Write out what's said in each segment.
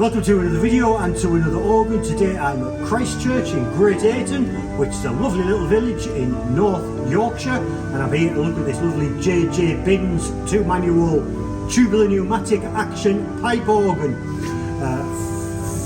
Welcome to another video and to another organ. Today I'm at Christchurch in Great Ayton, which is a lovely little village in North Yorkshire, and I'm here to look at this lovely JJ Binns 2-manual tubular pneumatic action pipe organ.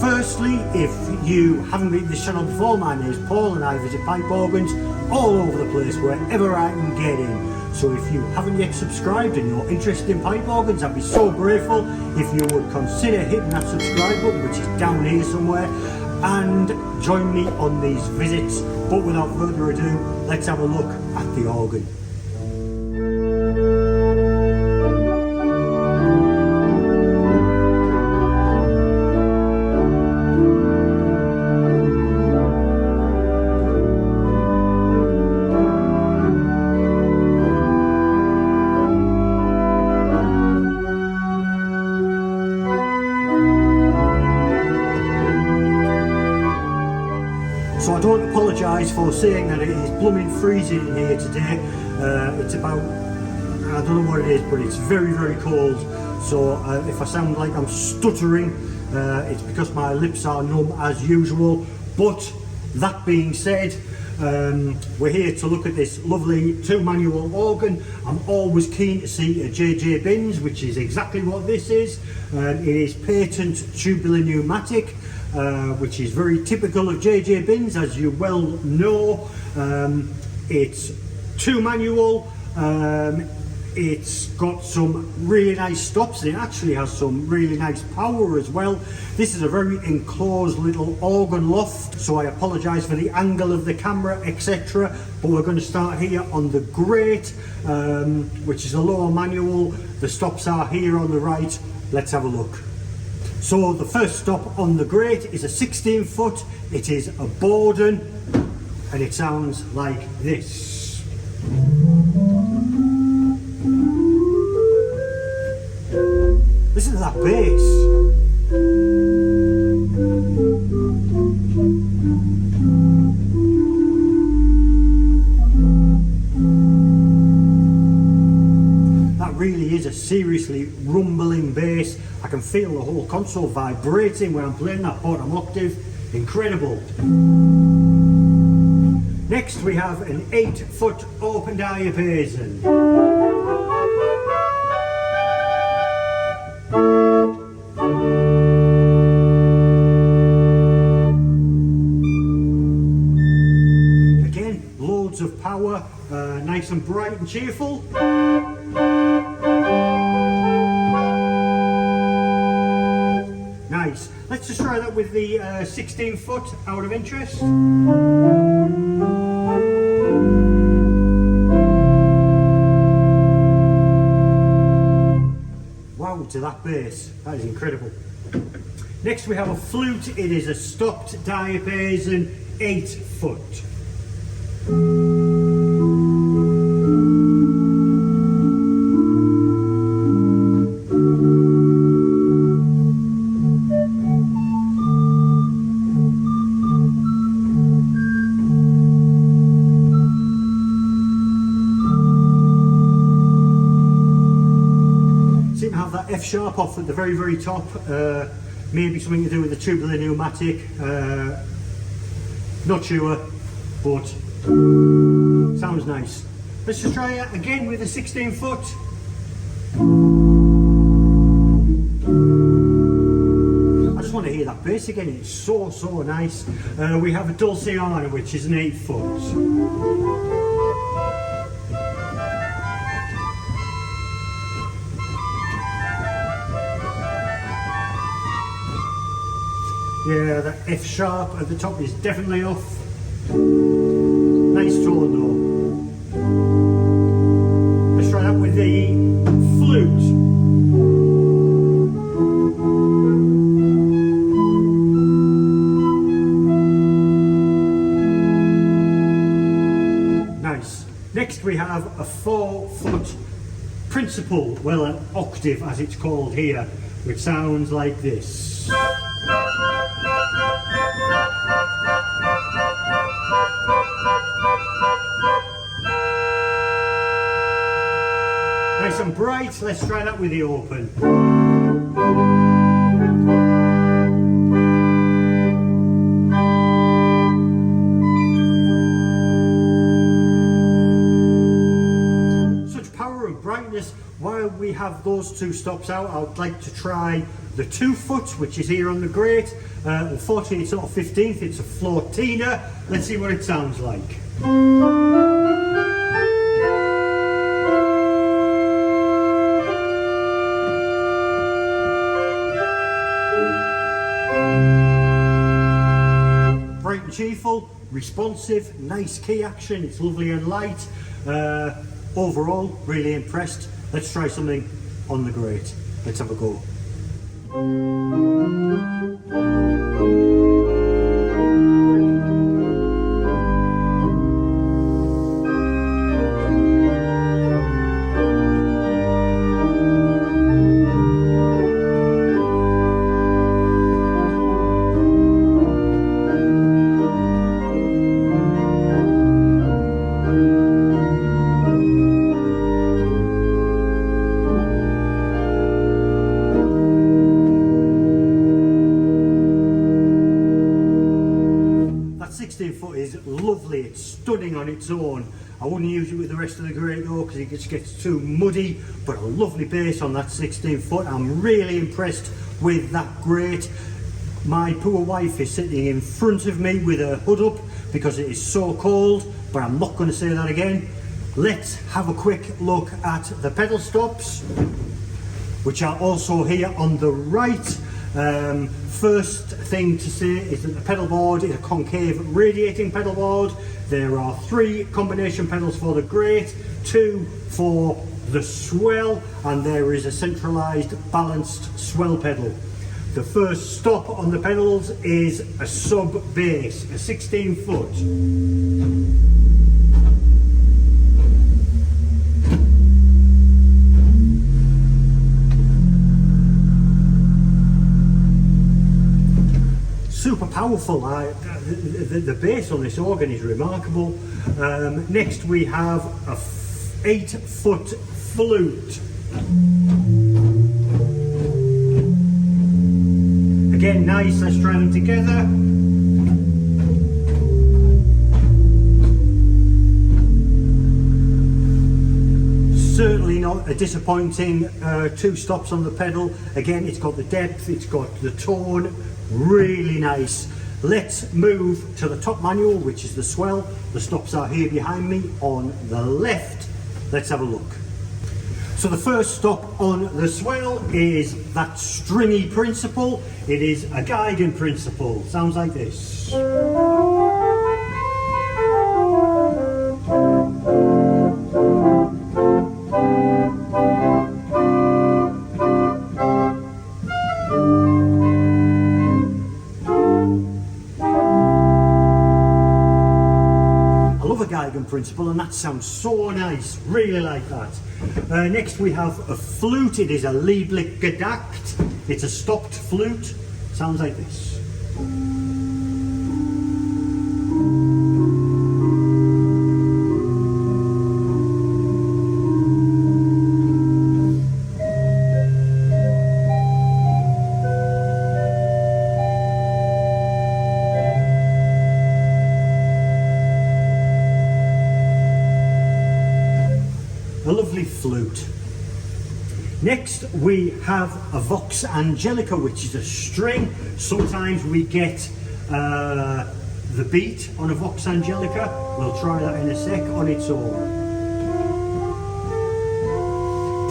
Firstly, if you haven't been to this channel before, my name is Paul and I visit pipe organs all over the place, wherever I can get in. So if you haven't yet subscribed and you're interested in pipe organs, I'd be so grateful if you would consider hitting that subscribe button, which is down here somewhere, and join me on these visits. But without further ado, let's have a look at the organ. So I don't apologise for saying that it is blooming freezing in here today. It's about, I don't know what it is, but it's very, very cold. So if I sound like I'm stuttering, it's because my lips are numb as usual. But that being said, we're here to look at this lovely 2-manual organ. I'm always keen to see a JJ Binns, which is exactly what this is. It is patent tubular pneumatic. Which is very typical of JJ Binns, as you well know. It's 2-manual, it's got some really nice stops, and it actually has some really nice power as well. This is a very enclosed little organ loft, so I apologise for the angle of the camera, etc. But we're going to start here on the Great, which is a lower manual. The stops are here on the right. Let's have a look. So the first stop on the Great is a 16-foot, it is a Borden, and it sounds like this. Listen to that bass. Really is a seriously rumbling bass. I can feel the whole console vibrating when I'm playing that bottom octave. Incredible. Next we have an 8-foot open diapason. Again, loads of power, nice and bright and cheerful. Nice. Let's just try that with the 16-foot out of interest. Wow, to that bass. That is incredible. Next we have a flute. It is a stopped diapason, 8-foot. That F sharp off at the very, very top, maybe something to do with the tubular pneumatic, not sure, but sounds nice. Let's just try it again with the 16-foot. I just want to hear that bass again, it's so, so nice. We have a Dulciana, which is an 8-foot. Yeah, that F sharp at the top is definitely off. Nice tone though. Let's try that with the flute. Nice. Next we have a 4-foot principal, well, an octave as it's called here, which sounds like this. Nice and bright. Let's try that with the open. have those two stops out, I would like to try the 2 foot, which is here on the grate. Unfortunately it's not a 15th, it's a floatina. Let's see what it sounds like. Bright and cheerful, responsive, nice key action, it's lovely and light. Overall, really impressed. Let's try something on the grate. Let's have a go. Lovely, it's stunning on its own. I wouldn't use it with the rest of the grate though because it just gets too muddy, but a lovely base on that 16 foot. I'm really impressed with that grate. My poor wife is sitting in front of me with her hood up because it is so cold, but I'm not going to say that again. Let's have a quick look at the pedal stops, which are also here on the right. First thing to say is that the pedal board is a concave radiating pedal board. There are 3 combination pedals for the grate, 2 for the swell, and there is a centralised balanced swell pedal. The first stop on the pedals is a sub bass, a 16 foot. Super powerful. The bass on this organ is remarkable. Next we have a 8 foot flute. Again, nice. Let's try them together. Certainly not a disappointing 2 stops on the pedal. Again, it's got the depth, it's got the tone. Really nice. Let's move to the top manual, which is the swell. The stops are here behind me on the left. Let's have a look. So the first stop on the swell is that stringy principle. It is a guiding principle. Sounds like this. Principle, and that sounds so nice, really like that. Next we have a flute. It is a Lieblich gedackt. It's a stopped flute. Sounds like this. A lovely flute. Next we have a Vox Angelica, which is a string. Sometimes we get the beat on a Vox Angelica. We'll try that in a sec on its own.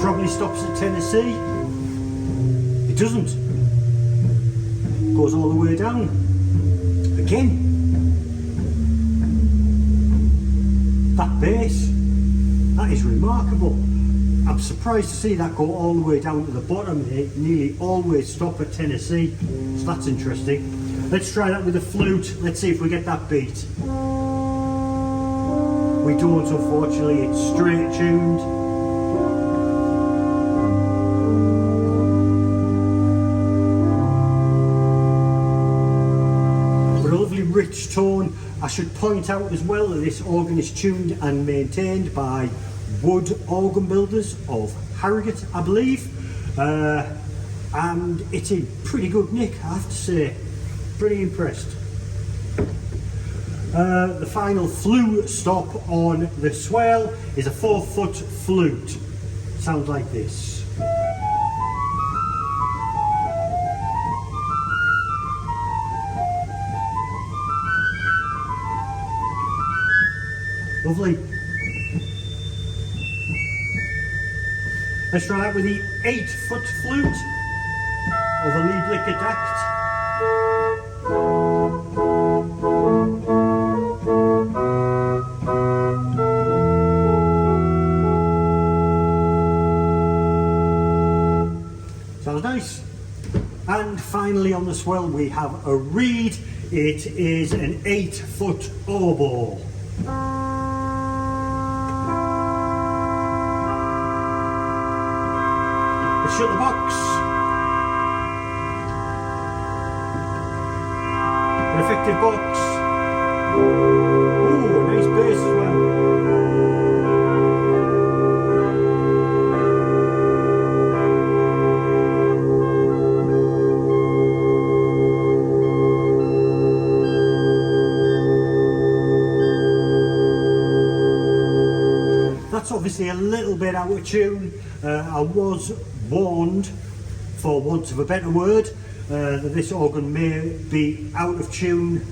Probably stops at Tennessee. It doesn't. Goes all the way down. Again. That bass. That is remarkable. I'm surprised to see that go all the way down to the bottom. They nearly always stop at Tennessee, so that's interesting. Let's try that with the flute. Let's see if we get that beat. We don't, unfortunately. It's straight tuned. But a lovely rich tone. I should point out as well that this organ is tuned and maintained by Wood Organ Builders of Harrogate, I believe, and it's in pretty good nick, I have to say. Pretty impressed. The final flute stop on the swell is a 4 foot flute. Sounds like this. lovely. Let's try that with the 8-foot flute or the lead liquor duct. Sounds nice. And finally on the swell we have a reed. It is an 8-foot oboe. Let's shut the box. An effective box. Ooh, nice bass as well. That's obviously a little bit out of tune. I was warned, for want of a better word, that this organ may be out of tune,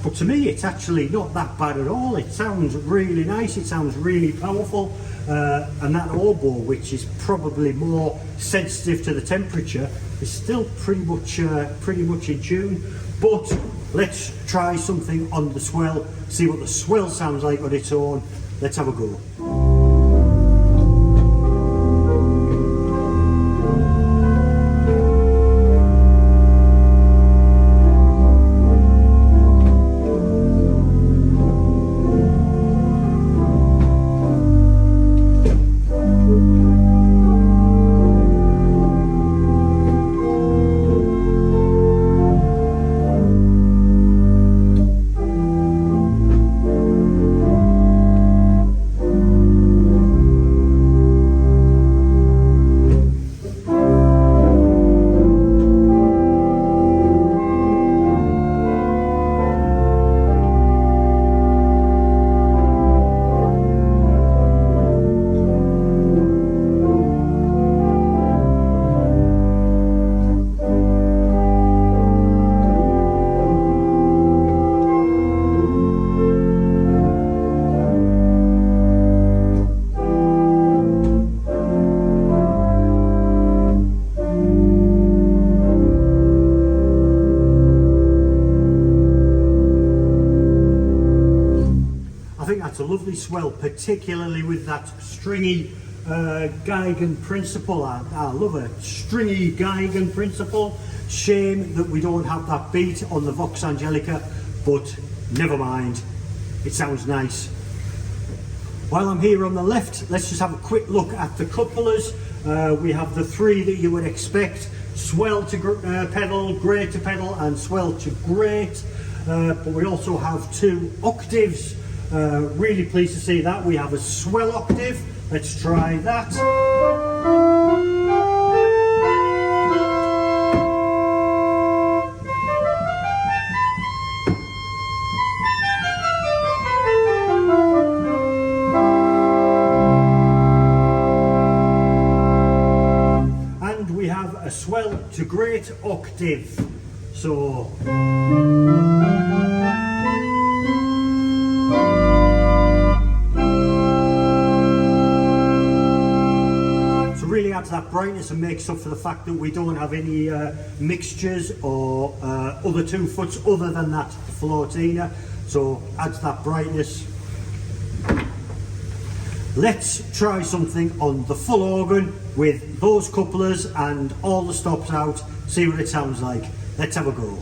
but to me it's actually not that bad at all. It sounds really nice, it sounds really powerful, and that oboe, which is probably more sensitive to the temperature, is still pretty much in tune. But let's try something on the swell, see what the swell sounds like on its own. Let's have a go. That's a lovely swell, particularly with that stringy Geigen principle. I love a stringy Geigen principle. Shame that we don't have that beat on the Vox Angelica, but never mind, it sounds nice. While I'm here on the left, let's just have a quick look at the couplers. We have the three that you would expect: swell to pedal, great to pedal, and swell to great. But we also have two octaves. Really pleased to see that. We have a swell octave. Let's try that. And we have a swell to great octave. So really adds that brightness and makes up for the fact that we don't have any mixtures or other 2 foots other than that floatina, so adds that brightness. Let's try something on the full organ with those couplers and all the stops out, see what it sounds like. Let's have a go.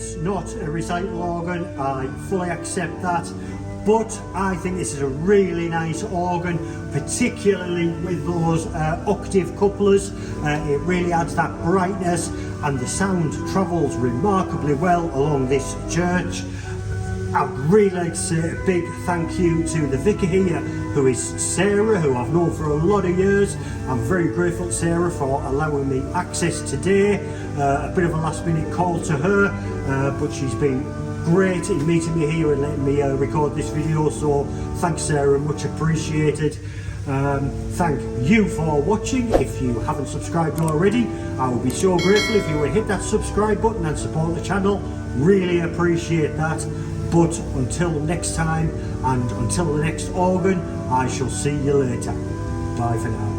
it's not a recycle organ, I fully accept that, but I think this is a really nice organ, particularly with those octave couplers. It really adds that brightness, and the sound travels remarkably well along this church. I'd really like to say a big thank you to the vicar here, who is Sarah, who I've known for a lot of years. I'm very grateful to Sarah for allowing me access today. A bit of a last minute call to her, but she's been great in meeting me here and letting me record this video, so thanks Sarah, much appreciated. Thank you for watching. If you haven't subscribed already, I would be so grateful if you would hit that subscribe button and support the channel. Really appreciate that. But until next time, and until the next organ, I shall see you later. Bye for now.